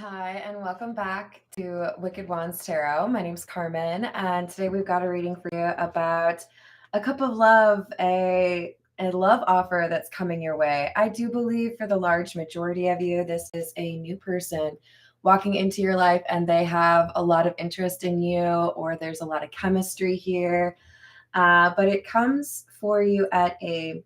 Hi, and welcome back to Wicked Wands Tarot. My name's Carmen, and today we've got a reading for you about a cup of love, a love offer that's coming your way. I do believe for the large majority of you, this is a new person walking into your life, and they have a lot of interest in you, or there's a lot of chemistry here. But it comes for you at a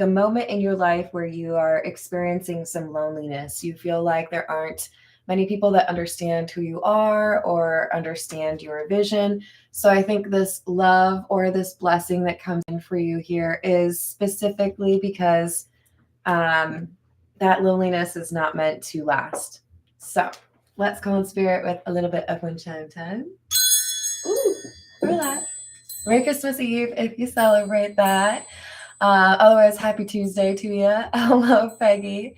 moment in your life where you are experiencing some loneliness. You feel like there aren't many people that understand who you are or understand your vision. So I think this love or this blessing that comes in for you here is specifically because that loneliness is not meant to last. So let's call in spirit with a little bit of wind chime time. Ooh, relax. Merry Christmas Eve if you celebrate that. Otherwise, happy Tuesday to you. Hello, Peggy.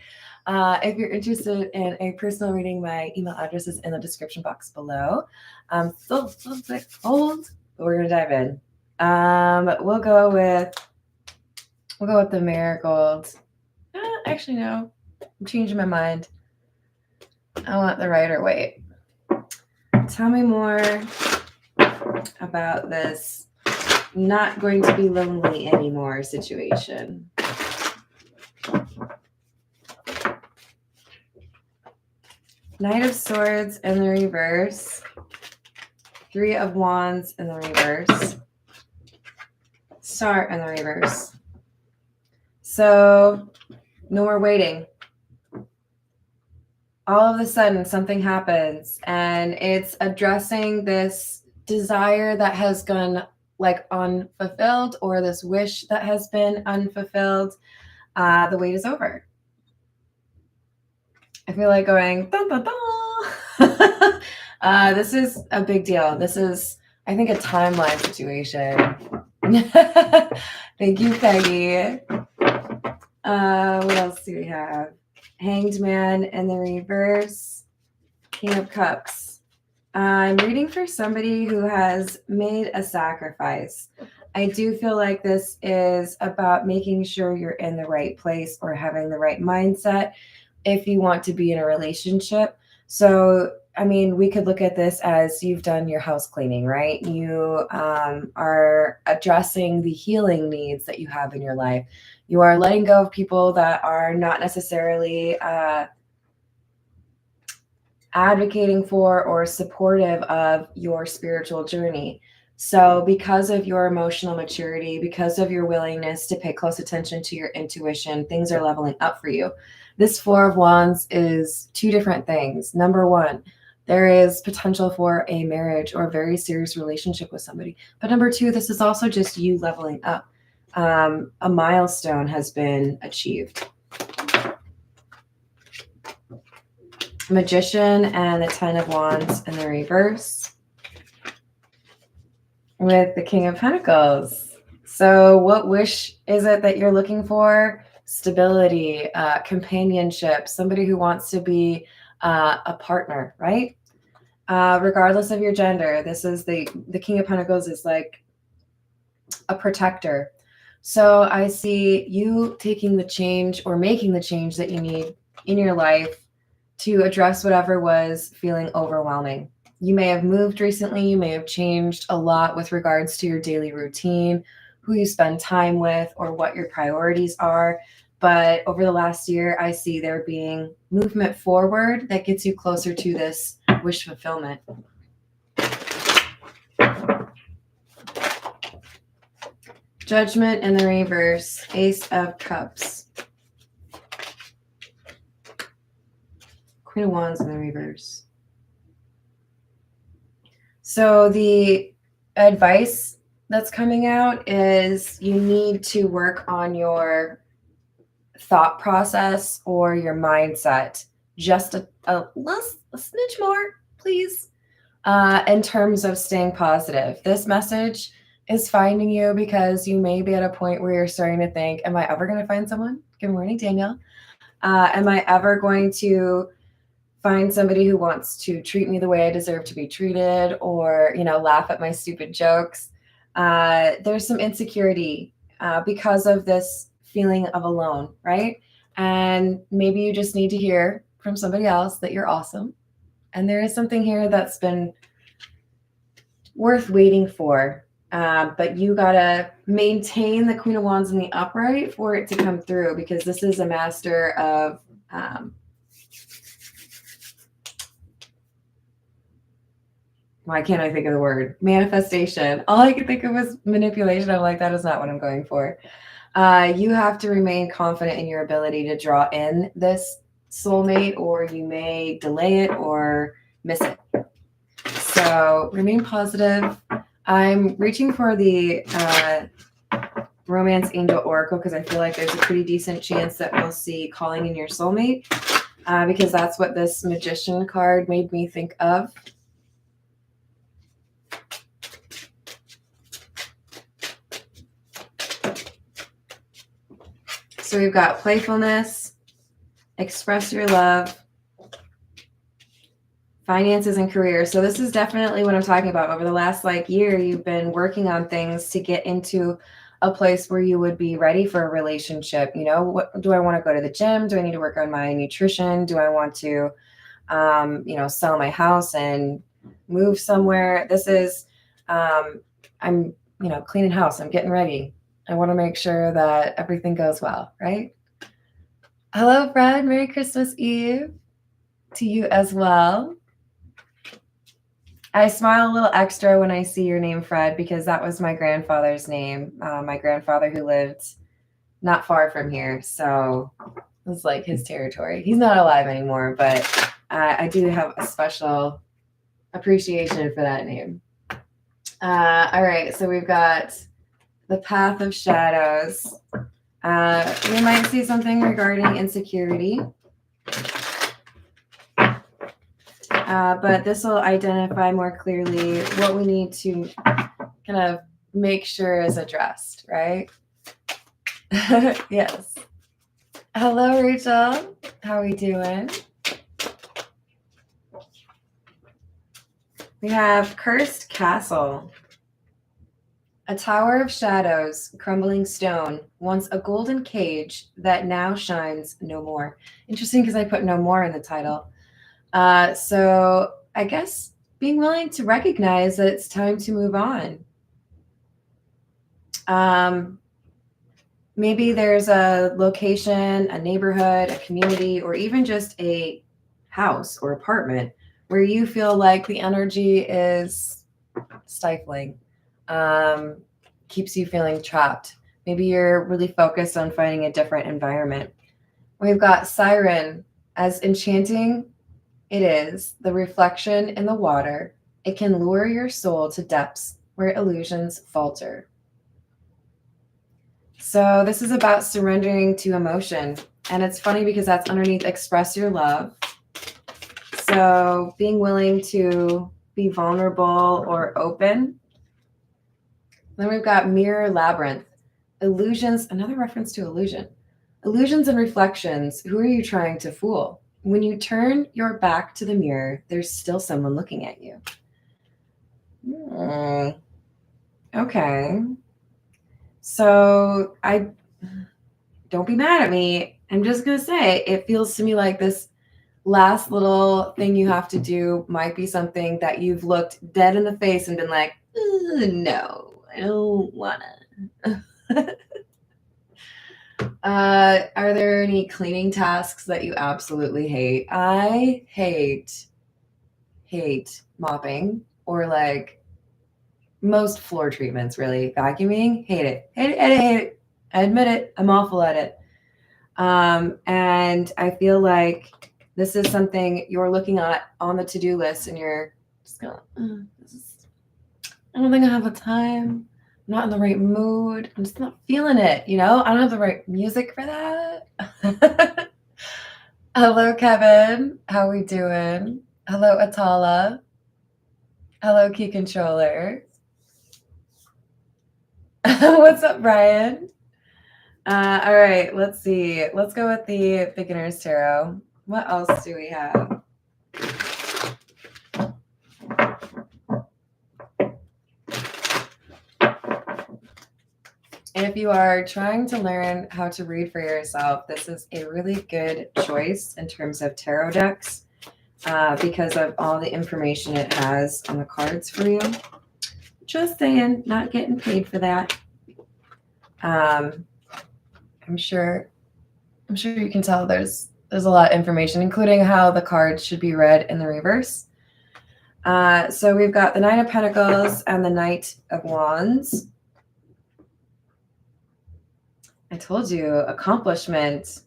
If you're interested in a personal reading, my email address is in the description box below. Still a bit cold, but we're gonna dive in. We'll go with the marigold. Actually, no, I'm changing my mind. I want the Rider-Waite. Tell me more about this not going to be lonely anymore situation. Knight of Swords in the reverse. Three of Wands in the reverse. Star in the reverse. So no more waiting. All of a sudden something happens and it's addressing this desire that has gone unfulfilled, or this wish that has been unfulfilled. The wait is over. I feel like going, dun, dun, dun. This is a big deal. This is, I think, a timeline situation. Thank you, Peggy. What else do we have? Hanged Man in the reverse. King of Cups. I'm reading for somebody who has made a sacrifice. I do feel like this is about making sure you're in the right place or having the right mindset if you want to be in a relationship. So, I mean, we could look at this as you've done your house cleaning, right? You are addressing the healing needs that you have in your life. You are letting go of people that are not necessarily advocating for or supportive of your spiritual journey. So because of your emotional maturity, because of your willingness to pay close attention to your intuition, things are leveling up for you. This Four of Wands is two different things. Number one, there is potential for a marriage or a very serious relationship with somebody. But number two, this is also just you leveling up. A milestone has been achieved. Magician and the Ten of Wands in the reverse with the King of Pentacles. So what wish is it that you're looking for? Stability, companionship, somebody who wants to be a partner, right? Regardless of your gender, this is the King of Pentacles is like a protector. So I see you taking the change or making the change that you need in your life to address whatever was feeling overwhelming. You may have moved recently. You may have changed a lot with regards to your daily routine, who you spend time with, or what your priorities are. But over the last year, I see there being movement forward that gets you closer to this wish fulfillment. Judgment in the reverse, Ace of Cups. Queen of Wands in the reverse. So the advice that's coming out is you need to work on your thought process or your mindset just a smidge more, please, in terms of staying positive. This message is finding you because you may be at a point where you're starting to think, am I ever going to find someone? Good morning, Daniel. Am I ever going to find somebody who wants to treat me the way I deserve to be treated, or, laugh at my stupid jokes? There's some insecurity because of this feeling of alone, right? And maybe you just need to hear from somebody else that you're awesome. And there is something here that's been worth waiting for. But you gotta maintain the Queen of Wands in the upright for it to come through, because this is a master of why can't I think of the word? Manifestation. All I could think of was manipulation. I'm like, that is not what I'm going for. You have to remain confident in your ability to draw in this soulmate, or you may delay it or miss it. So remain positive. I'm reaching for the Romance Angel Oracle because I feel like there's a pretty decent chance that we'll see calling in your soulmate, because that's what this Magician card made me think of. So we've got playfulness, express your love, finances, and career. So this is definitely what I'm talking about. Over the last year, you've been working on things to get into a place where you would be ready for a relationship. You know, what do I want to go to the gym? Do I need to work on my nutrition? Do I want to, sell my house and move somewhere? This is, I'm, cleaning house. I'm getting ready. I want to make sure that everything goes well, right? Hello, Fred. Merry Christmas Eve to you as well. I smile a little extra when I see your name, Fred, because that was my grandfather's name. My grandfather, who lived not far from here. So it was like his territory. He's not alive anymore, but I do have a special appreciation for that name. All right. So we've got the Path of Shadows. We might see something regarding insecurity. But this will identify more clearly what we need to kind of make sure is addressed, right? Yes. Hello, Rachel. How are we doing? We have Cursed Castle. A tower of shadows, crumbling stone, once a golden cage that now shines no more. Interesting, because I put no more in the title. So I guess being willing to recognize that it's time to move on. Maybe there's a location, a neighborhood, a community, or even just a house or apartment where you feel like the energy is stifling, keeps you feeling trapped. Maybe you're really focused on finding a different environment. We've got Siren. As enchanting it is, the reflection in the water, it can lure your soul to depths where illusions falter. So this is about surrendering to emotion. And it's funny because that's underneath express your love. So being willing to be vulnerable or open. Then we've got Mirror Labyrinth. Illusions, another reference to illusion. Illusions and reflections. Who are you trying to fool? When you turn your back to the mirror, there's still someone looking at you. Okay. So don't be mad at me. I'm just going to say, it feels to me like this last little thing you have to do might be something that you've looked dead in the face and been like, no, I don't want to. Are there any cleaning tasks that you absolutely hate? I hate mopping, or most floor treatments, really. Vacuuming, hate it. Hate it. I admit it. I'm awful at it. And I feel like this is something you're looking at on the to-do list and you're just going, I don't think I have the time. I'm not in the right mood. I'm just not feeling it, I don't have the right music for that. Hello, Kevin. How we doing? Hello, Atala. Hello, Key Controller. What's up, Brian? All right, let's see. Let's go with the Beginner's Tarot. What else do we have? If you are trying to learn how to read for yourself, this is a really good choice in terms of tarot decks because of all the information it has on the cards for you. Just saying, not getting paid for that. I'm sure you can tell there's a lot of information, including how the cards should be read in the reverse. So we've got the Nine of Pentacles and the Knight of Wands. I told you, accomplishment.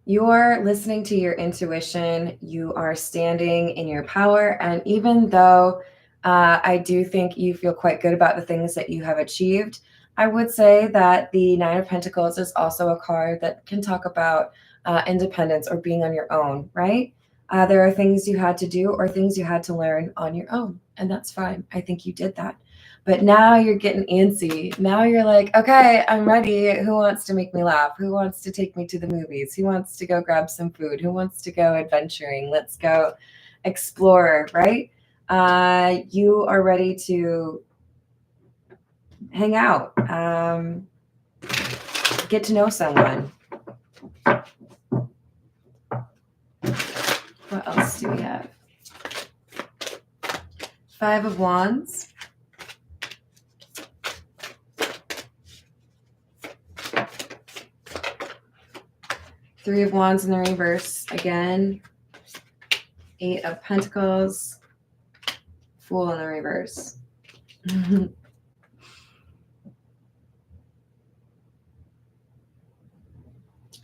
You're listening to your intuition. You are standing in your power. And even though I do think you feel quite good about the things that you have achieved, I would say that the Nine of Pentacles is also a card that can talk about independence or being on your own, right? There are things you had to do or things you had to learn on your own, and that's fine. I think you did that. But now you're getting antsy. Now you're like, okay, I'm ready. Who wants to make me laugh? Who wants to take me to the movies? Who wants to go grab some food? Who wants to go adventuring? Let's go explore, right? You are ready to hang out, get to know someone. What else do we have? Five of Wands. Three of Wands in the reverse again. Eight of Pentacles. Fool in the reverse.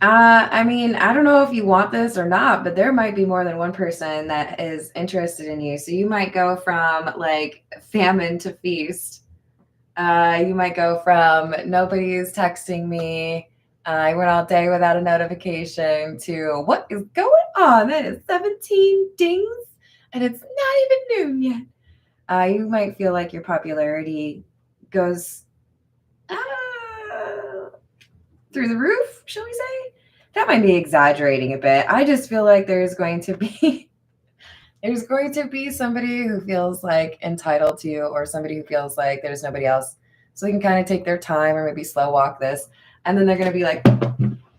I mean, I don't know if you want this or not, but there might be more than one person that is interested in you. So you might go from like famine to feast. You might go from nobody's texting me. I went all day without a notification to what is going on? That is 17 dings and it's not even noon yet. You might feel like your popularity goes through the roof, shall we say? That might be exaggerating a bit. I just feel like there's going to be somebody who feels like entitled to you, or somebody who feels like there's nobody else. So they can kind of take their time or maybe slow walk this. And then they're going to be like,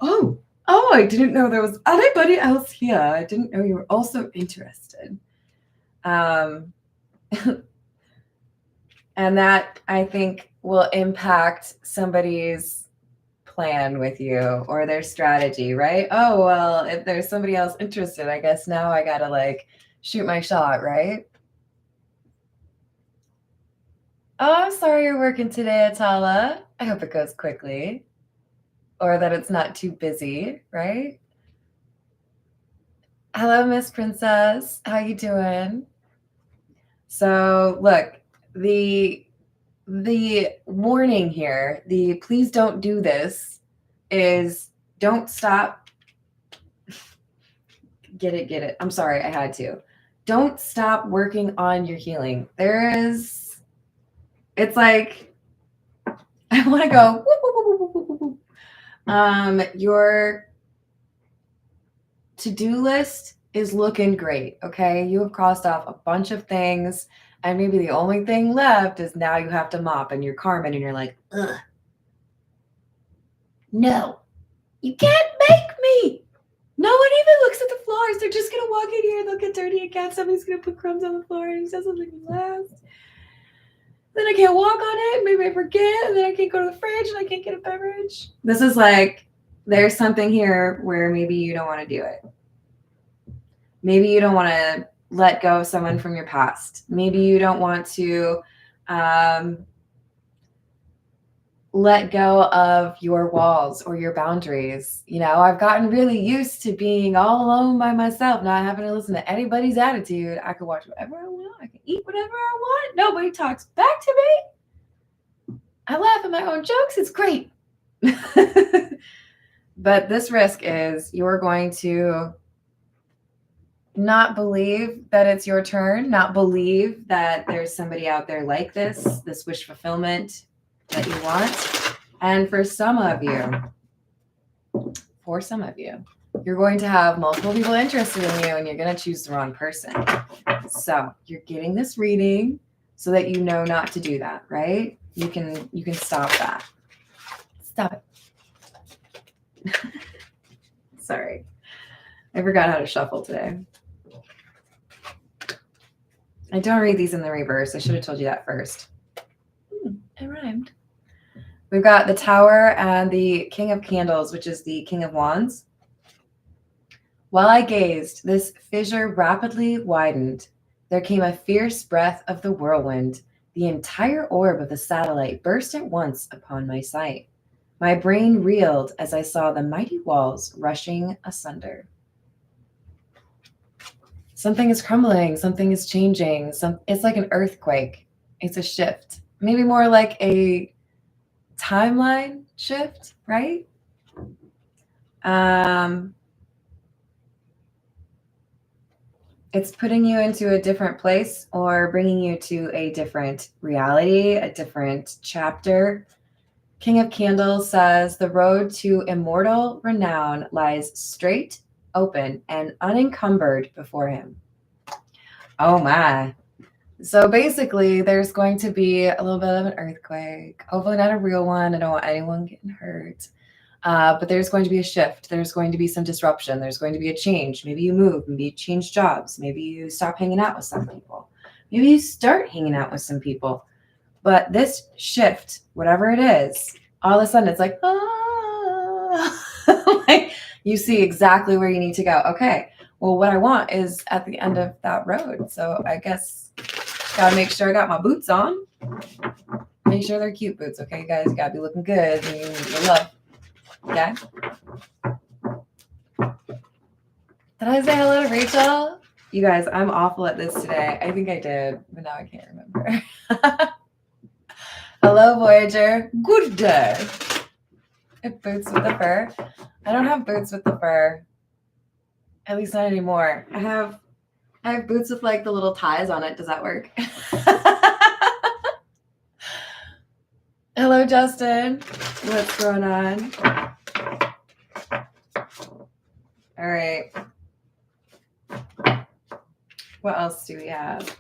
oh, I didn't know there was anybody else here. I didn't know you were also interested. And that, I think, will impact somebody's plan with you or their strategy, right? Oh, well, if there's somebody else interested, I guess now I got to like shoot my shot, right? Oh, I'm sorry you're working today, Atala. I hope it goes quickly or that it's not too busy, right? Hello, Miss Princess. How you doing? So look, the warning here, the please don't do this is don't stop. Get it. I'm sorry, I had to. Don't stop working on your healing. It's like, I want to go, whoop, whoop, whoop, whoop, whoop, whoop. Your to-do list is looking great, okay? You have crossed off a bunch of things, and maybe the only thing left is now you have to mop, and you're Carmen, and you're like, ugh. No, you can't make me. No one even looks at the floors. They're just going to walk in here and they'll get dirty again. Somebody's going to put crumbs on the floor and he says something last. Then I can't walk on it. Maybe I forget. And then I can't go to the fridge and I can't get a beverage. This is like, there's something here where maybe you don't want to do it. Maybe you don't want to let go of someone from your past. Maybe you don't want to let go of your walls or your boundaries. You know, I've gotten really used to being all alone by myself, not having to listen to anybody's attitude. I can watch whatever I want. I can eat whatever I want. Nobody talks back to me. I laugh at my own jokes. It's great. But this risk is you're going to not believe that it's your turn, not believe that there's somebody out there like this wish fulfillment that you want. And for some of you, you're going to have multiple people interested in you and you're going to choose the wrong person. So you're getting this reading so that you know not to do that, right? You can stop that. Stop it. Sorry. I forgot how to shuffle today. I don't read these in the reverse. I should have told you that first. It rhymed. We've got the Tower and the King of Candles, which is the King of Wands. While I gazed, this fissure rapidly widened. There came a fierce breath of the whirlwind. The entire orb of the satellite burst at once upon my sight. My brain reeled as I saw the mighty walls rushing asunder. Something is crumbling. Something is changing. It's like an earthquake. It's a shift. Maybe more like a timeline shift, right? It's putting you into a different place or bringing you to a different reality, a different chapter. King of Candles says the road to immortal renown lies straight, open, and unencumbered before him. Oh my. So basically, there's going to be a little bit of an earthquake. Hopefully not a real one. I don't want anyone getting hurt. But there's going to be a shift. There's going to be some disruption. There's going to be a change. Maybe you move. Maybe you change jobs. Maybe you stop hanging out with some people. Maybe you start hanging out with some people. But this shift, whatever it is, all of a sudden it's like, ah. Like, you see exactly where you need to go. Okay, well, what I want is at the end of that road. So I guess gotta make sure I got my boots on. Make sure they're cute boots, okay, guys? You gotta be looking good and you love. Okay. Did I say hello to Rachel? You guys, I'm awful at this today. I think I did, but now I can't remember. Hello, Voyager. Good day. Boots with the fur. I don't have boots with the fur. At least not anymore. I have boots with like the little ties on it. Does that work? Hello, Justin. What's going on? All right. What else do we have?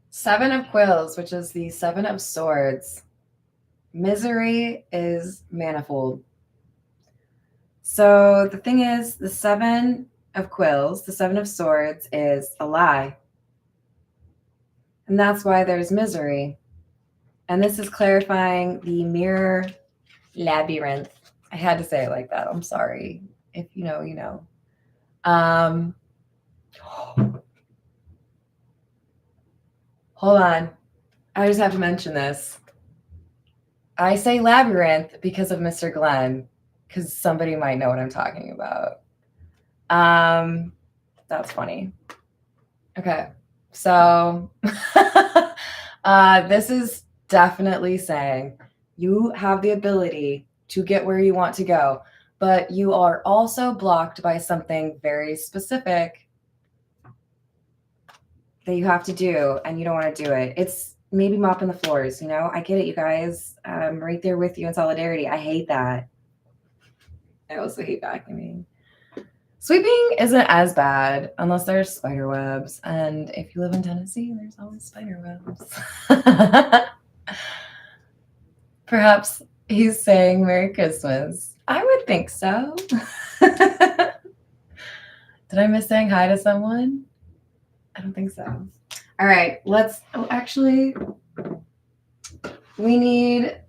Seven of Quills, which is the Seven of Swords. Misery is manifold. So the thing is, the Seven of Quills, the Seven of Swords, is a lie. And that's why there's misery. And this is clarifying the mirror labyrinth. I had to say it like that. I'm sorry. If you know, you know. Hold on. I just have to mention this. I say labyrinth because of Mr. Glenn, because somebody might know what I'm talking about. That's funny. Okay. So this is definitely saying you have the ability to get where you want to go, but you are also blocked by something very specific that you have to do, and you don't want to do it. It's maybe mopping the floors, you know? I get it, you guys. I'm right there with you in solidarity. I hate that. I also hate vacuuming. Sweeping isn't as bad unless there's spider webs. And if you live in Tennessee, there's always spider webs. Perhaps he's saying Merry Christmas. I would think so. Did I miss saying hi to someone? I don't think so. All right, actually, we need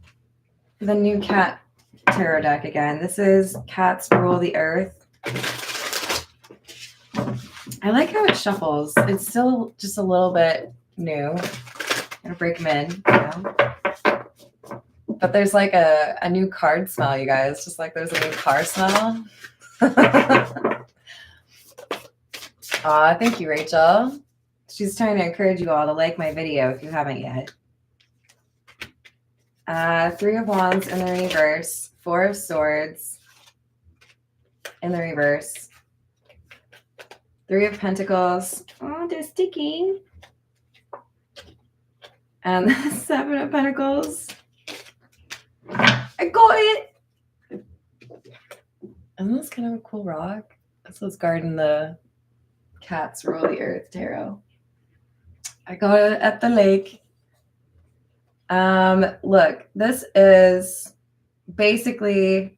the new cat tarot deck again. This is Cats Rule the Earth. I like how it shuffles. It's still just a little bit new. I'm gonna break them in, you know? But there's like a new card smell, you guys. Just like there's a new car smell. Aw, thank you, Rachel. She's trying to encourage you all to like my video if you haven't yet. Three of Wands in the reverse. Four of Swords in the reverse. Three of Pentacles. Oh, they're sticking. And the Seven of Pentacles. I got it. Isn't this kind of a cool rock? This was guarding the Cats rule the earth tarot. I go at the lake. Look, this is basically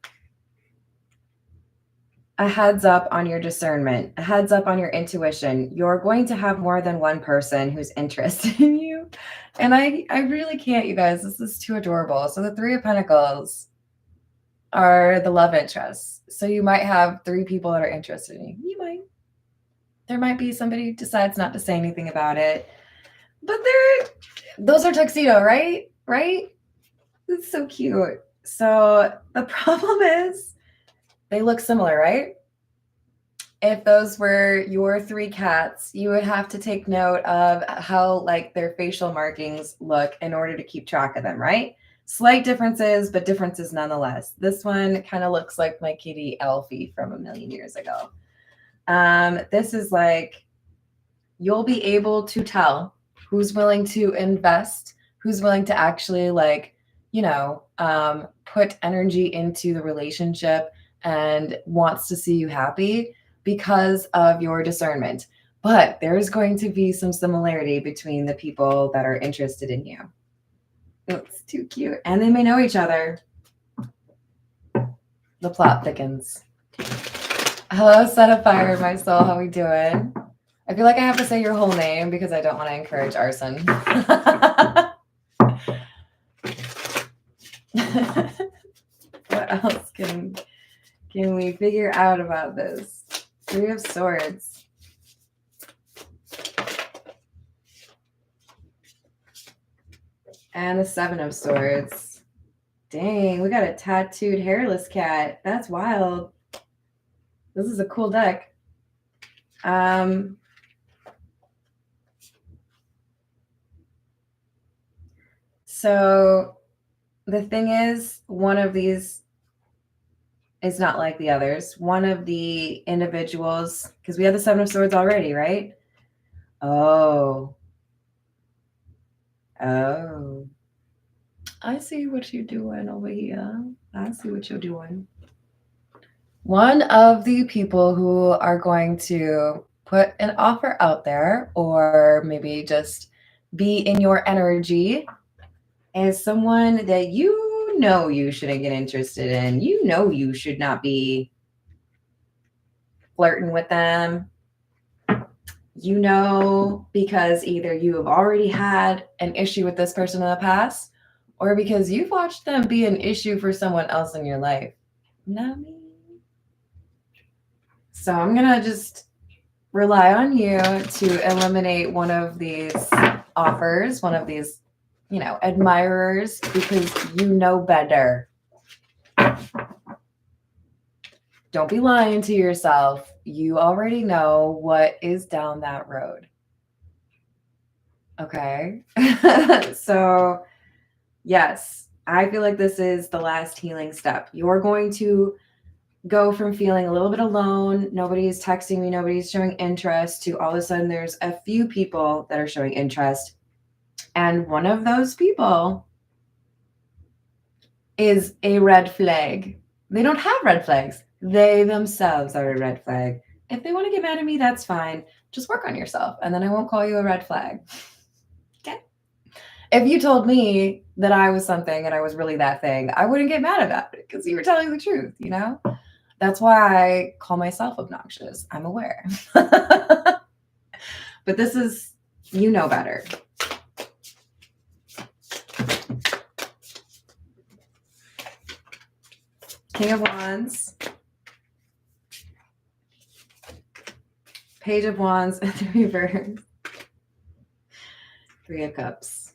a heads up on your discernment, a heads up on your intuition. You're going to have more than one person who's interested in you. And I really can't, you guys. This is too adorable. So the Three of Pentacles are the love interests. So you might have 3 people that are interested in you. You might. There might be somebody who decides not to say anything about it. But those are tuxedo, right? Right? It's so cute. So the problem is they look similar, right? If those were your 3 cats, you would have to take note of how like their facial markings look in order to keep track of them, right? Slight differences, but differences nonetheless. This one kind of looks like my kitty Elfie from a million years ago. This is like, you'll be able to tell who's willing to invest, who's willing to actually like, put energy into the relationship and wants to see you happy because of your discernment. But there's going to be some similarity between the people that are interested in you. It's too cute. And they may know each other. The plot thickens. Hello, Set of Fire, my soul. How we doing? I feel like I have to say your whole name because I don't want to encourage arson. What else can we figure out about this? 3 of Swords. And the 7 of Swords. Dang, we got a tattooed hairless cat. That's wild. This is a cool deck. So the thing is, one of these is not like the others. One of the individuals, because we have the 7 of Swords already, right? Oh. I see what you're doing over here. I see what you're doing. One of the people who are going to put an offer out there or maybe just be in your energy is someone that you shouldn't get interested in. You should not be flirting with them. Because either you have already had an issue with this person in the past or because you've watched them be an issue for someone else in your life. Not me. So I'm going to just rely on you to eliminate one of these offers, one of these, admirers, because you know better. Don't be lying to yourself. You already know what is down that road. Okay. So, yes, I feel like this is the last healing step. You're going to go from feeling a little bit alone, nobody's texting me, nobody's showing interest, to all of a sudden there's a few people that are showing interest. And one of those people is a red flag. They don't have red flags. They themselves are a red flag. If they want to get mad at me, that's fine. Just work on yourself, and then I won't call you a red flag. Okay? If you told me that I was something and I was really that thing, I wouldn't get mad about it because you were telling the truth, That's why I call myself obnoxious. I'm aware. But this is, better. King of Wands. Page of Wands and the reverse. 3 of Cups.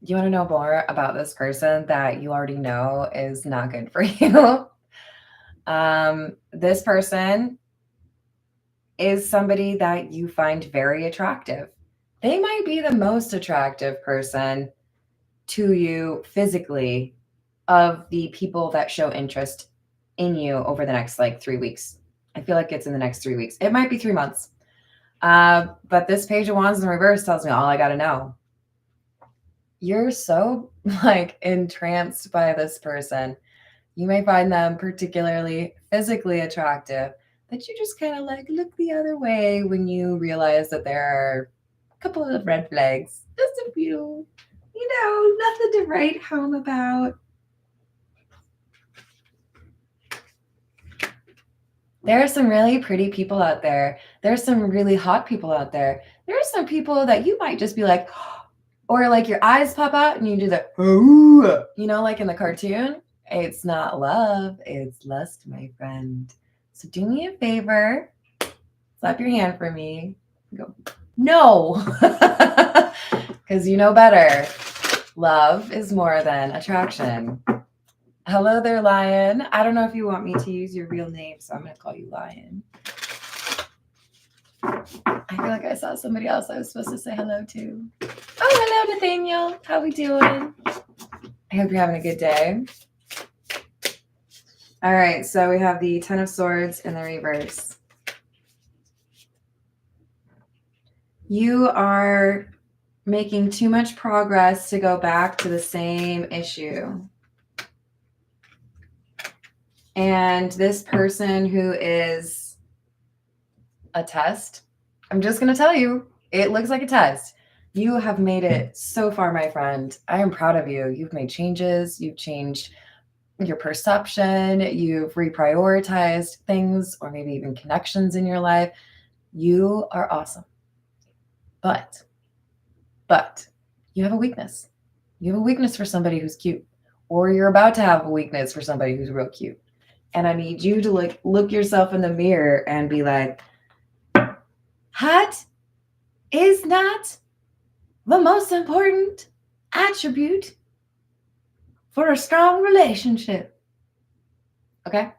You want to know more about this person that you already know is not good for you? This person is somebody that you find very attractive. They might be the most attractive person to you physically of the people that show interest in you over the next 3 weeks. I feel like it's in the next 3 weeks. It might be 3 months. But this Page of Wands in reverse tells me all I got to know. You're so entranced by this person. You may find them particularly physically attractive. that you just kind of like look the other way when you realize that there are a couple of red flags, just a few, nothing to write home about. There are some really pretty people out there. There's some really hot people out there. There are some people that you might just be like, or like your eyes pop out and you do the, ooh, like in the cartoon. It's not love, it's lust, my friend. So do me a favor, slap your hand for me. Go, no, because you know better. Love is more than attraction. Hello there, Lion. I don't know if you want me to use your real name, so I'm going to call you Lion. I feel like I saw somebody else I was supposed to say hello to. Oh, hello, Nathaniel. How we doing? I hope you're having a good day. All right, so we have the Ten of Swords in the reverse. You are making too much progress to go back to the same issue. And this person who is a test, I'm just going to tell you, it looks like a test. You have made it so far, my friend. I am proud of you. You've made changes. You've changed your perception. You've reprioritized things or maybe even connections in your life. You are awesome. But you have a weakness. You have a weakness for somebody who's cute, or you're about to have a weakness for somebody who's real cute. And I need you to look yourself in the mirror and be like, hot is not the most important attribute for a strong relationship. Okay?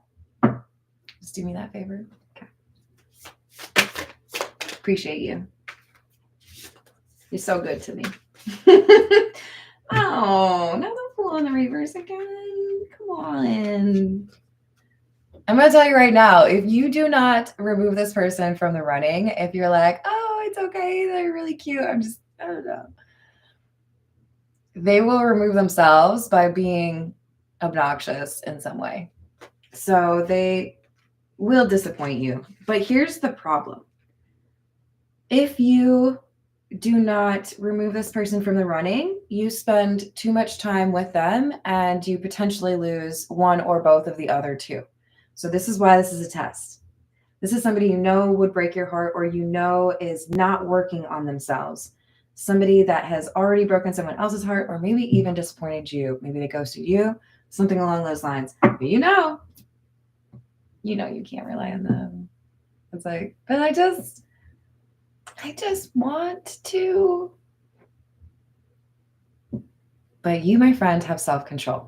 Just do me that favor. Okay. Appreciate you. You're so good to me. Oh, now the Fool in the reverse again. Come on. I'm going to tell you right now, if you do not remove this person from the running, if you're like, oh, it's okay, they're really cute, I don't know. They will remove themselves by being obnoxious in some way. So they will disappoint you. But here's the problem. If you do not remove this person from the running, you spend too much time with them and you potentially lose one or both of the other two. So this is why this is a test. This is somebody would break your heart, or is not working on themselves. Somebody that has already broken someone else's heart, or maybe even disappointed you. Maybe they ghosted you, something along those lines. But you can't rely on them. It's like, but I just want to. But you, my friend, have self-control.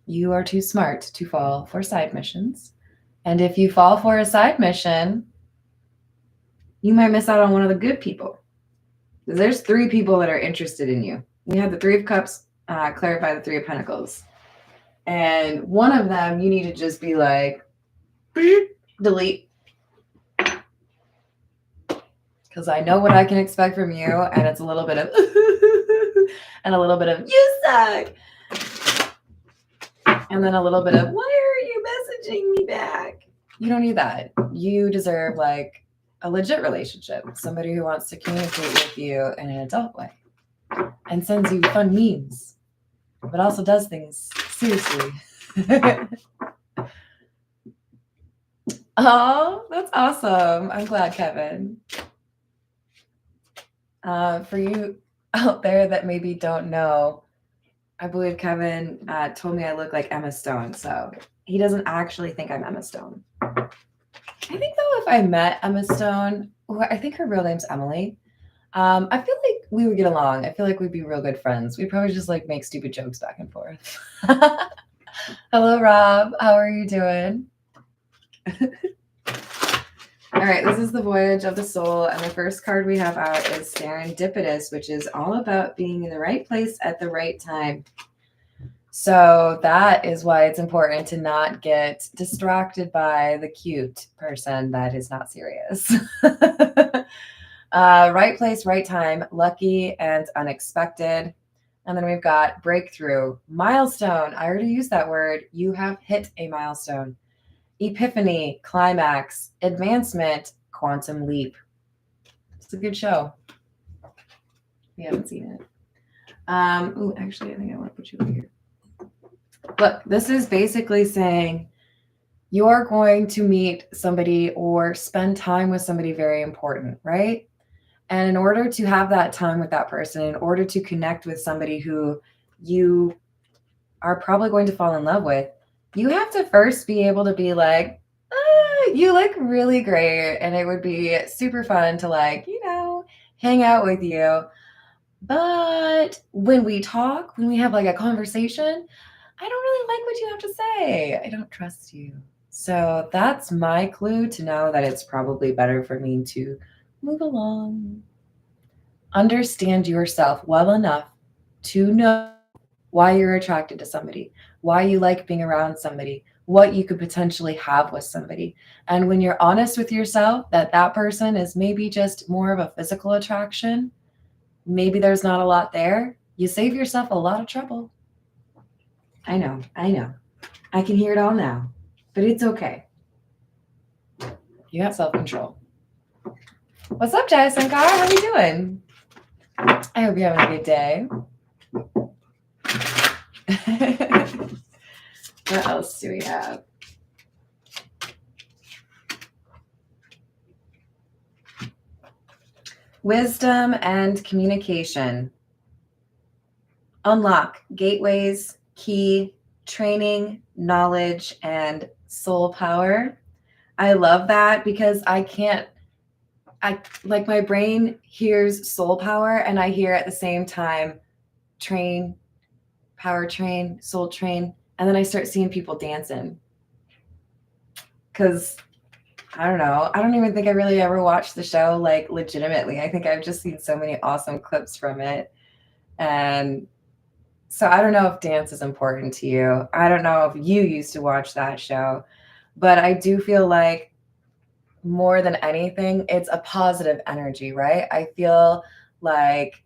You are too smart to fall for side missions. And if you fall for a side mission, you might miss out on one of the good people. There's 3 people that are interested in you. You have the 3 of Cups, clarify the 3 of Pentacles. And one of them, you need to just be like, delete. Because I know what I can expect from you. And it's a little bit of, and a little bit of, you suck. And then a little bit of, why are you messaging me back? You don't need that. You deserve like a legit relationship. Somebody who wants to communicate with you in an adult way and sends you fun memes, but also does things seriously. Oh, that's awesome. I'm glad, Kevin. For you out there that maybe don't know, I believe Kevin told me I look like Emma Stone, so he doesn't actually think I'm Emma Stone. I think, though, if I met Emma Stone, I think her real name's Emily, I feel like we would get along. I feel like we'd be real good friends. We'd probably just like make stupid jokes back and forth. Hello, Rob. How are you doing? All right, this is the Voyage of the Soul, and the first card we have out is Serendipitous, which is all about being in the right place at the right time. So that is why it's important to not get distracted by the cute person that is not serious. Right place, right time, lucky and unexpected. And then we've got breakthrough, milestone. I already used that word. You have hit a milestone. epiphany, climax, advancement, quantum leap. It's a good show. We haven't seen it. Oh, actually, I think I want to put you over here. Look, this is basically saying you're going to meet somebody or spend time with somebody very important, right? And in order to have that time with that person, in order to connect with somebody who you are probably going to fall in love with, you have to first be able to be like, you look really great. And it would be super fun to, like, hang out with you. But when we talk, when we have like a conversation, I don't really like what you have to say. I don't trust you. So that's my clue to know that it's probably better for me to move along. Understand yourself well enough to know why you're attracted to somebody, why you like being around somebody, what you could potentially have with somebody. And when you're honest with yourself that that person is maybe just more of a physical attraction, maybe there's not a lot there, you save yourself a lot of trouble. I know. I can hear it all now, but it's okay. You got self-control. What's up, Jason Carr? How are you doing? I hope you're having a good day. What else do we have? Wisdom and communication. Unlock gateways, key, training, knowledge, and soul power. I love that because I like, my brain hears soul power and I hear at the same time train, power train, soul train. And then I start seeing people dancing. Because I don't know. I don't even think I really ever watched the show like legitimately. I think I've just seen so many awesome clips from it. And so I don't know if dance is important to you. I don't know if you used to watch that show, but I do feel like more than anything, it's a positive energy, right? I feel like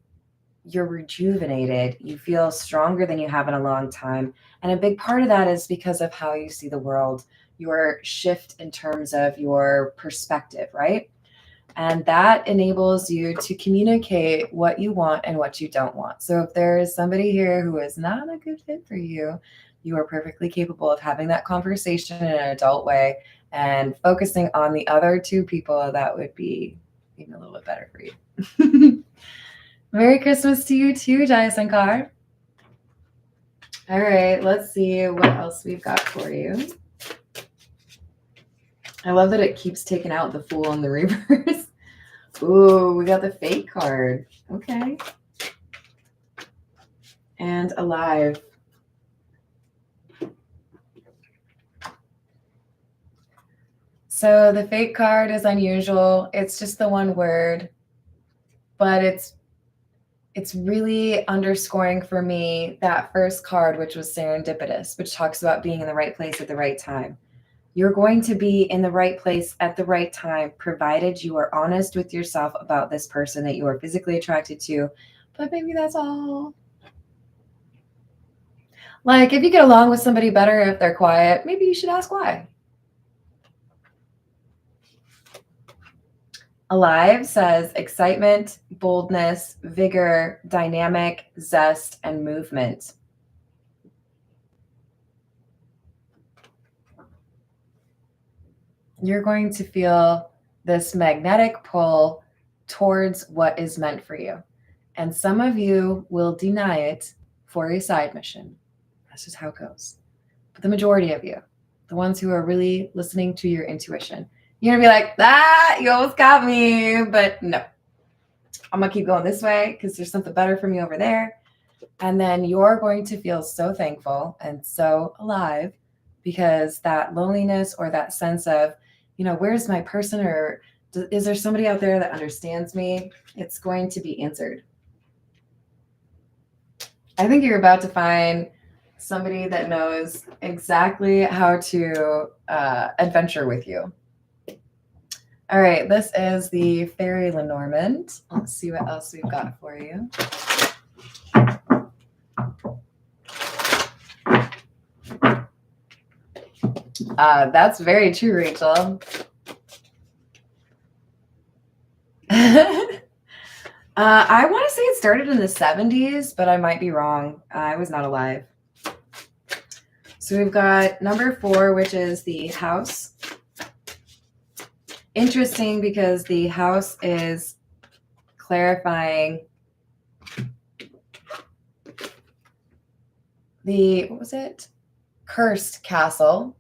you're rejuvenated. You feel stronger than you have in a long time. And a big part of that is because of how you see the world, your shift in terms of your perspective, right? And that enables you to communicate what you want and what you don't want. So if there is somebody here who is not a good fit for you, you are perfectly capable of having that conversation in an adult way and focusing on the other two people that would be even a little bit better for you. Merry Christmas to you too, Jaya Sankar. All right, let's see what else we've got for you. I love that it keeps taking out the Fool and the reverse. Ooh, we got the Fate card. Okay. And Alive. So the Fate card is unusual. It's just the one word, but it's really underscoring for me that first card, which was Serendipitous, which talks about being in the right place at the right time. You're going to be in the right place at the right time, provided you are honest with yourself about this person that you are physically attracted to. But maybe that's all. Like, if you get along with somebody better if they're quiet, maybe you should ask why. Alive says excitement, boldness, vigor, dynamic, zest, and movement. You're going to feel this magnetic pull towards what is meant for you. And some of you will deny it for a side mission. That's just how it goes. But the majority of you, the ones who are really listening to your intuition, you're going to be like, you almost got me. But no, I'm going to keep going this way because there's something better for me over there. And then you're going to feel so thankful and so alive because that loneliness or that sense of, where's my person, or is there somebody out there that understands me? It's going to be answered. I think you're about to find somebody that knows exactly how to adventure with you. All right, this is the Fairy Lenormand. Let's see what else we've got for you. That's very true, Rachel. I want to say it started in the 70s, but I might be wrong. I was not alive. So we've got number 4, which is the house. Interesting because the house is clarifying the, what was it? Cursed castle,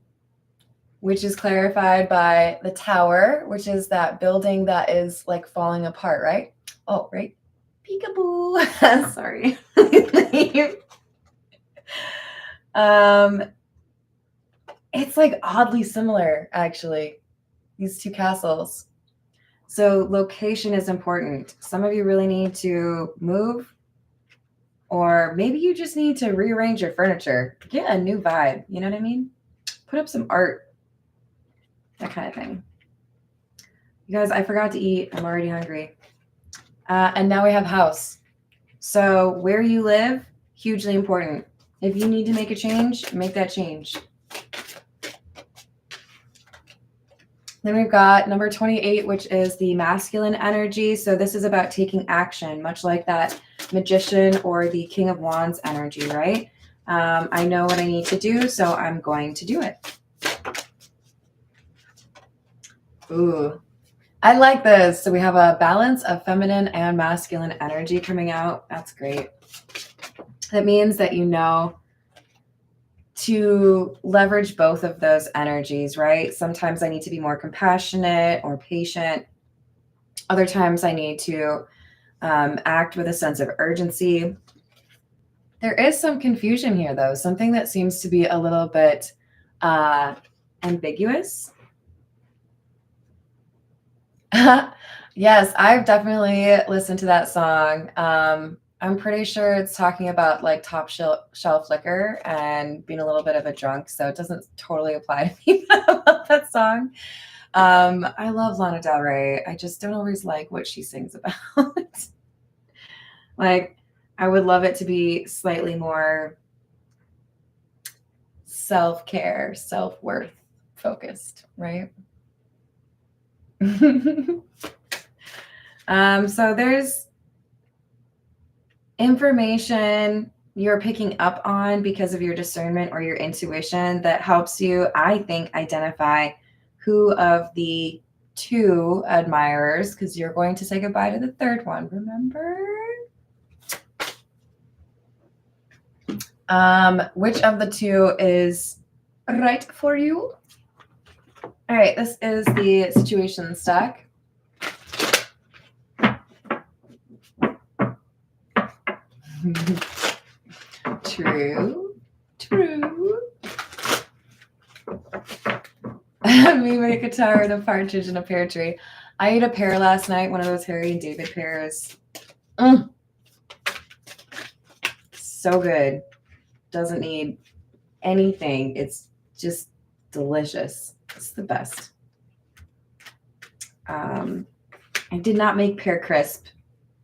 which is clarified by the tower, which is that building that is like falling apart, right? Oh, right. Peekaboo. Sorry. It's like oddly similar, actually, these two castles. So location is important. Some of you really need to move, or maybe you just need to rearrange your furniture, get a new vibe. You know what I mean? Put up some art, that kind of thing. You guys, I forgot to eat. I'm already hungry. And now we have house. So where you live, hugely important. If you need to make a change, make that change. Then we've got number 28, which is the masculine energy. So this is about taking action, much like that Magician or the King of Wands energy, right? I know what I need to do, so I'm going to do it. Ooh, I like this. So we have a balance of feminine and masculine energy coming out. That's great. That means that you know to leverage both of those energies, right? Sometimes I need to be more compassionate or patient. Other times I need to act with a sense of urgency. There is some confusion here, though, something that seems to be a little bit ambiguous. Yes, I've definitely listened to that song. I'm pretty sure it's talking about like top shelf liquor and being a little bit of a drunk, so it doesn't totally apply to me about that song. I love Lana Del Rey. I just don't always like what she sings about. Like, I would love it to be slightly more self-care, self-worth focused, right? So there's information you're picking up on because of your discernment or your intuition that helps you, I think, identify who of the 2 admirers, because you're going to say goodbye to the 3rd one, remember? Which of the 2 is right for you? All right, this is the situation stack. True. Me make a tower and a partridge in a pear tree. I ate a pear last night, one of those Harry and David pears. So good. Doesn't need anything. It's just delicious. It's the best. I did not make pear crisp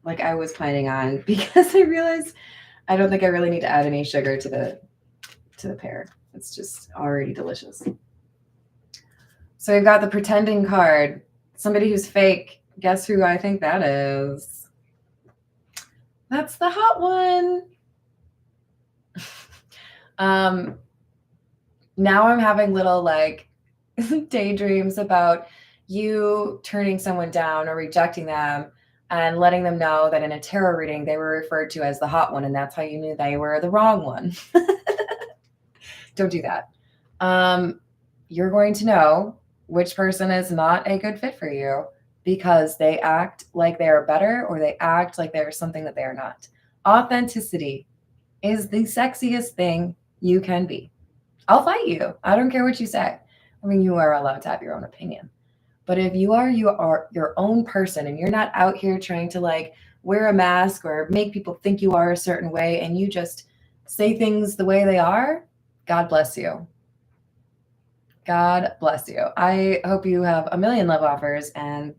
like I was planning on because I realized I don't think I really need to add any sugar to the pear. It's just already delicious. So we've got the pretending card. Somebody who's fake. Guess who I think that is? That's the hot one. Now I'm having little like daydreams about you turning someone down or rejecting them and letting them know that in a tarot reading they were referred to as the hot one, and that's how you knew they were the wrong one. Don't do that. You're going to know which person is not a good fit for you because they act like they are better or they act like they're something that they are not. Authenticity is the sexiest thing you can be. I'll fight you. I don't care what you say. I mean, you are allowed to have your own opinion. But if you are your own person and you're not out here trying to like wear a mask or make people think you are a certain way and you just say things the way they are, God bless you. God bless you. I hope you have a million love offers and,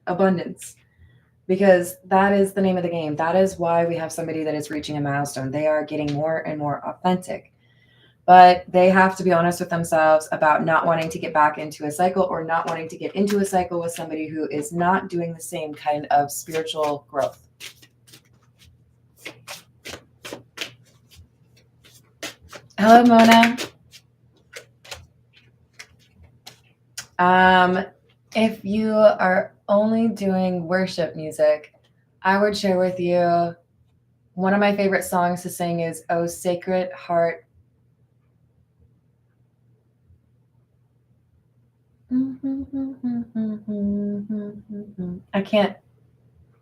abundance, because that is the name of the game. That is why we have somebody that is reaching a milestone. They are getting more and more authentic. but they have to be honest with themselves about not wanting to get back into a cycle or not wanting to get into a cycle with somebody who is not doing the same kind of spiritual growth. Hello, Mona. If you are only doing worship music, I would share with you one of my favorite songs to sing is "Oh Sacred Heart." I can't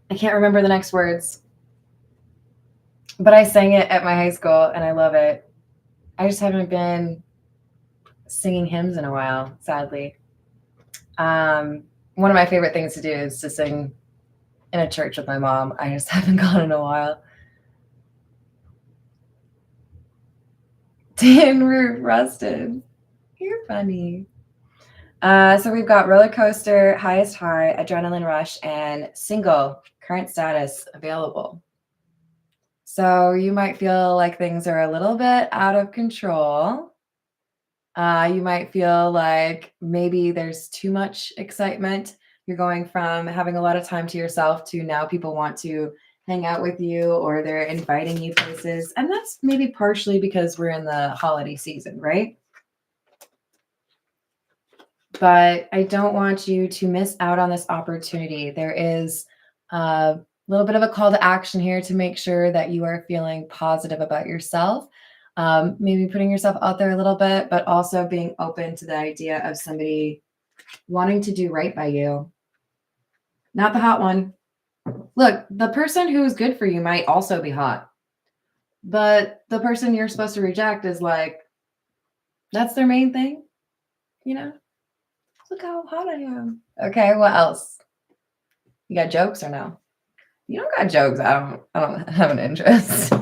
remember the next words, but I sang it at my high school and I love it. I just haven't been singing hymns in a while, sadly. One of my favorite things to do is to sing in a church with my mom. I just haven't gone in a while. Tin roof rusted. You're funny. So we've got roller coaster, highest high, adrenaline rush, and single, current status available. So you might feel like things are a little bit out of control. You might feel like maybe there's too much excitement. You're going from having a lot of time to yourself to now people want to hang out with you or they're inviting you places. And that's maybe partially because we're in the holiday season, right? But I don't want you to miss out on this opportunity. There is a little bit of a call to action here to make sure that you are feeling positive about yourself. Maybe putting yourself out there a little bit, but also being open to the idea of somebody wanting to do right by you. Not the hot one. Look, the person who is good for you might also be hot, but the person you're supposed to reject is like, that's their main thing, you know? Look how hot I am. Okay, what else? You got jokes or no? You don't got jokes. I don't have an interest.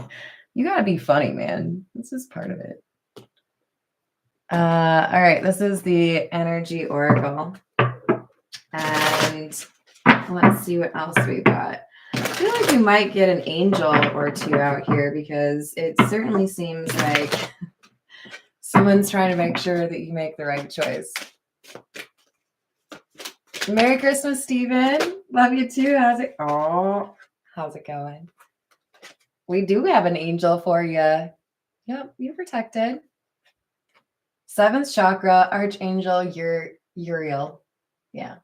You gotta be funny, man. This is part of it. All right, this is the energy oracle. And let's see what else we got. I feel like you might get an angel or two out here because it certainly seems like someone's trying to make sure that you make the right choice. Merry Christmas, Steven. Love you too. How's it going? We do have an angel for you. Yep, you're protected. 7th chakra, Archangel Uriel. Yeah.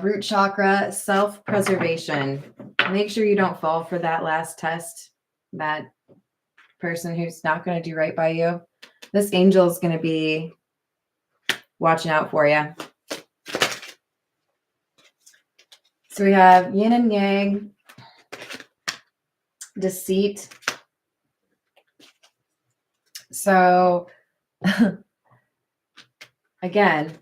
Root chakra, self-preservation. Make sure you don't fall for that last test. That person who's not going to do right by you. This angel is going to be watching out for you. So we have yin and yang, deceit. So again,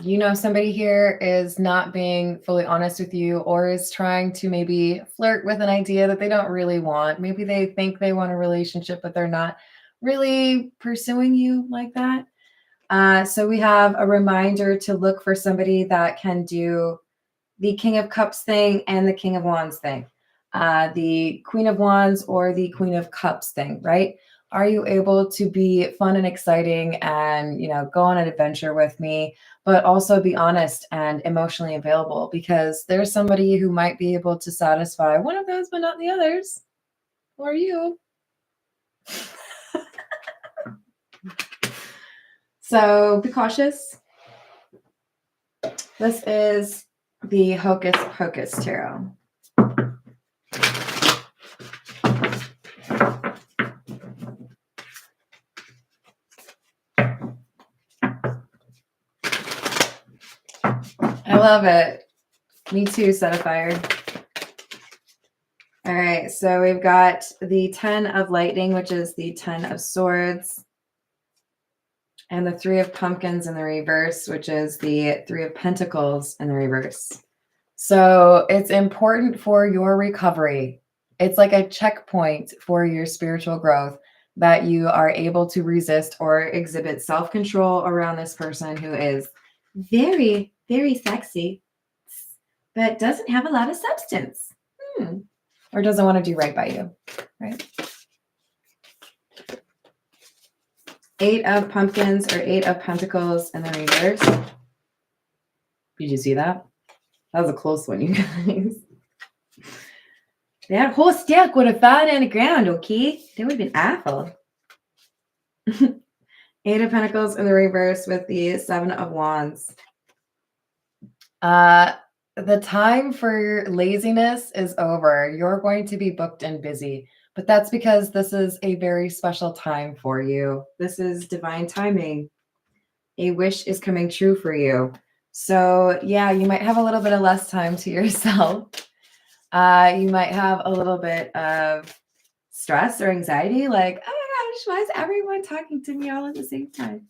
you know somebody here is not being fully honest with you or is trying to maybe flirt with an idea that they don't really want. Maybe they think they want a relationship, but they're not really pursuing you like that. So we have a reminder to look for somebody that can do the King of Cups thing and the King of Wands thing. The Queen of Wands or the Queen of Cups thing, right? Are you able to be fun and exciting and, go on an adventure with me, but also be honest and emotionally available? Because there's somebody who might be able to satisfy one of those, but not the others. Or you. So be cautious. This is the Hocus Pocus Tarot. I love it. Me too, Set of Fire. All right, so we've got the 10 of Lightning, which is the 10 of Swords, and the 3 of Pumpkins in the reverse, which is the 3 of Pentacles in the reverse. So it's important for your recovery. It's like a checkpoint for your spiritual growth that you are able to resist or exhibit self-control around this person who is very, very sexy, but doesn't have a lot of substance. Or doesn't want to do right by you, right? Eight of Pumpkins or Eight of Pentacles in the reverse. Did you see that? That was a close one, you guys. That whole stack would have fallen on the ground, okay? That would have been awful. Eight of Pentacles in the reverse with the Seven of Wands. The time for laziness is over. You're going to be booked and busy, but that's because this is a very special time for you. This is divine timing. A wish is coming true for you. So yeah, you might have a little bit of less time to yourself. You might have a little bit of stress or anxiety, like, oh my gosh, why is everyone talking to me all at the same time?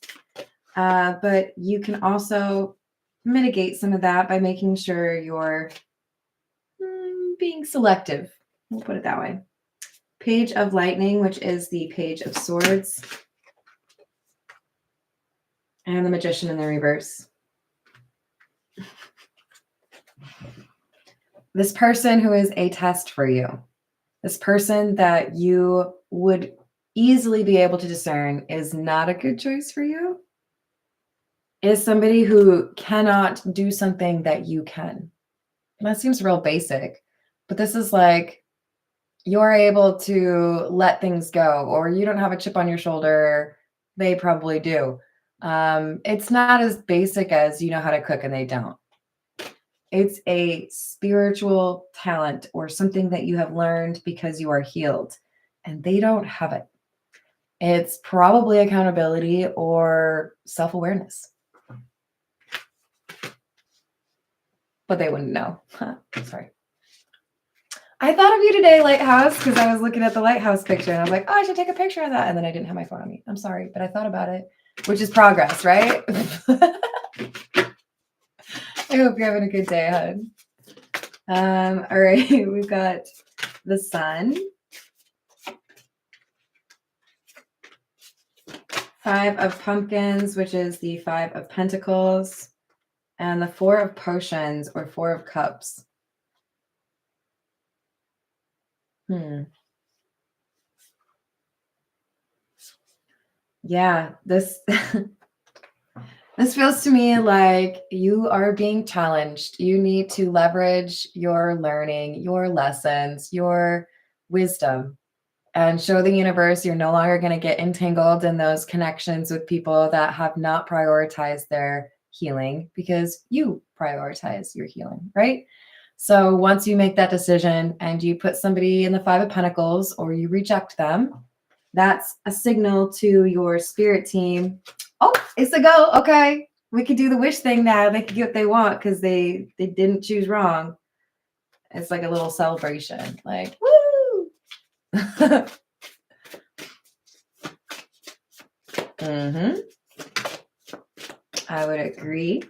But you can also mitigate some of that by making sure you're being selective. We'll put it that way. Page of Lightning, which is the Page of Swords. And the Magician in the reverse. This person who is a test for you, this person that you would easily be able to discern is not a good choice for you, is somebody who cannot do something that you can. And that seems real basic, but this is like you're able to let things go, or you don't have a chip on your shoulder. They probably do. It's not as basic as you know how to cook and they don't. It's a spiritual talent or something that you have learned because you are healed and they don't have it. It's probably accountability or self-awareness. But they wouldn't know. Sorry. I thought of you today, Lighthouse, because I was looking at the lighthouse picture and I was like, oh, I should take a picture of that. And then I didn't have my phone on me. I'm sorry, but I thought about it, which is progress, right? I hope you're having a good day, hon. All right, we've got the Sun. Five of Pumpkins, which is the Five of Pentacles. And the Four of Potions or Four of Cups. Yeah, this this feels to me like you are being challenged. You need to leverage your learning, your lessons, your wisdom, and show the universe you're no longer going to get entangled in those connections with people that have not prioritized their healing because you prioritize your healing, right? So once you make that decision and you put somebody in the Five of Pentacles or you reject them, that's a signal to your spirit team. Oh, it's a go. Okay. We could do the wish thing now. They can get what they want because they didn't choose wrong. It's like a little celebration. Like, woo! I would agree.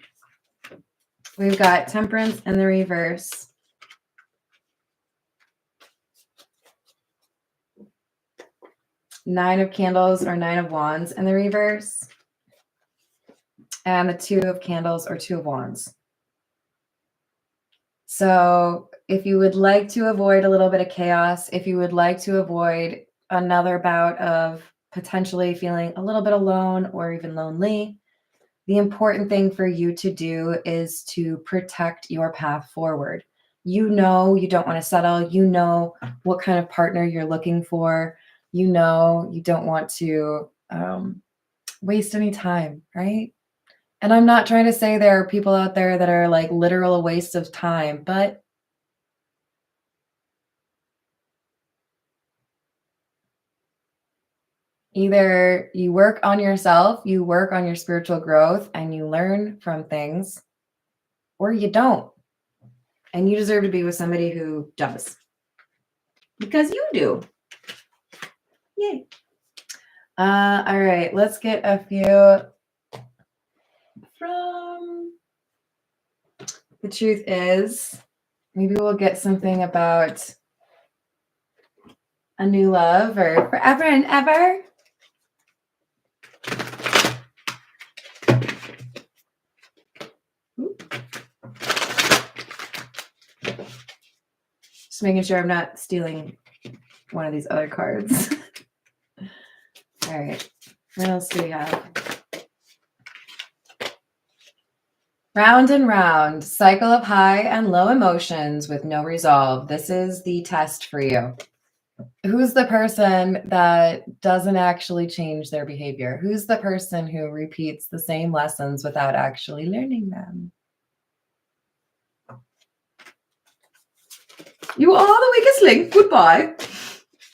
We've got Temperance in the reverse. Nine of Candles or Nine of Wands in the reverse. And the Two of Candles or Two of Wands. So if you would like to avoid a little bit of chaos, if you would like to avoid another bout of potentially feeling a little bit alone or even lonely, the important thing for you to do is to protect your path forward. You know you don't want to settle. You know what kind of partner you're looking for. You know you don't want to waste any time, right? And I'm not trying to say there are people out there that are like literal waste of time, but either you work on yourself, you work on your spiritual growth, and you learn from things, or you don't. And you deserve to be with somebody who does. Because you do. Yay. All right, let's get a few from The Truth Is. Maybe we'll get something about a new love or forever and ever. Just making sure I'm not stealing one of these other cards. All right. What else do we have? Round and round, cycle of high and low emotions with no resolve. This is the test for you. Who's the person that doesn't actually change their behavior? Who's the person who repeats the same lessons without actually learning them? You are the weakest link. Goodbye.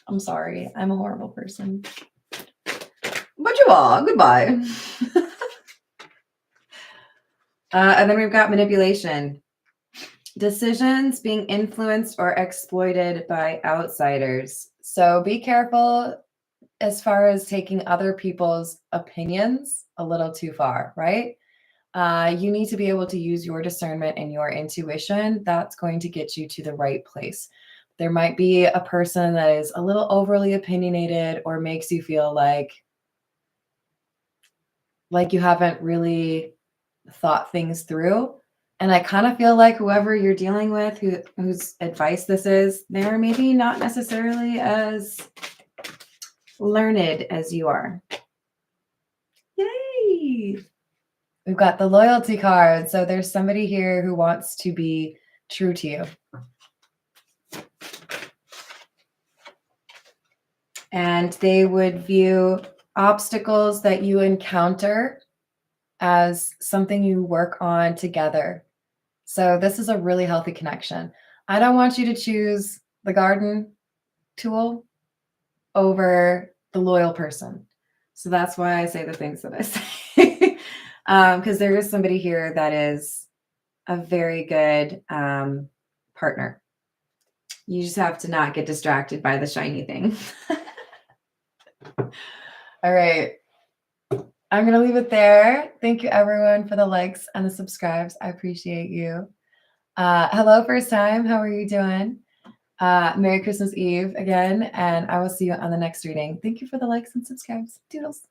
I'm sorry. I'm a horrible person. But you are. Goodbye. And then we've got manipulation. Decisions being influenced or exploited by outsiders. So be careful as far as taking other people's opinions a little too far, right? You need to be able to use your discernment and your intuition. That's going to get you to the right place. There might be a person that is a little overly opinionated or makes you feel like you haven't really thought things through. And I kind of feel like whoever you're dealing with, whose advice this is, they're maybe not necessarily as learned as you are. Yay! We've got the loyalty card. So there's somebody here who wants to be true to you. And they would view obstacles that you encounter as something you work on together. So this is a really healthy connection. I don't want you to choose the garden tool over the loyal person. So that's why I say the things that I say. Because there is somebody here that is a very good partner. You just have to not get distracted by the shiny thing. All right. I'm going to leave it there. Thank you, everyone, for the likes and the subscribes. I appreciate you. Hello, first time. How are you doing? Merry Christmas Eve again, and I will see you on the next reading. Thank you for the likes and subscribes. Doodles.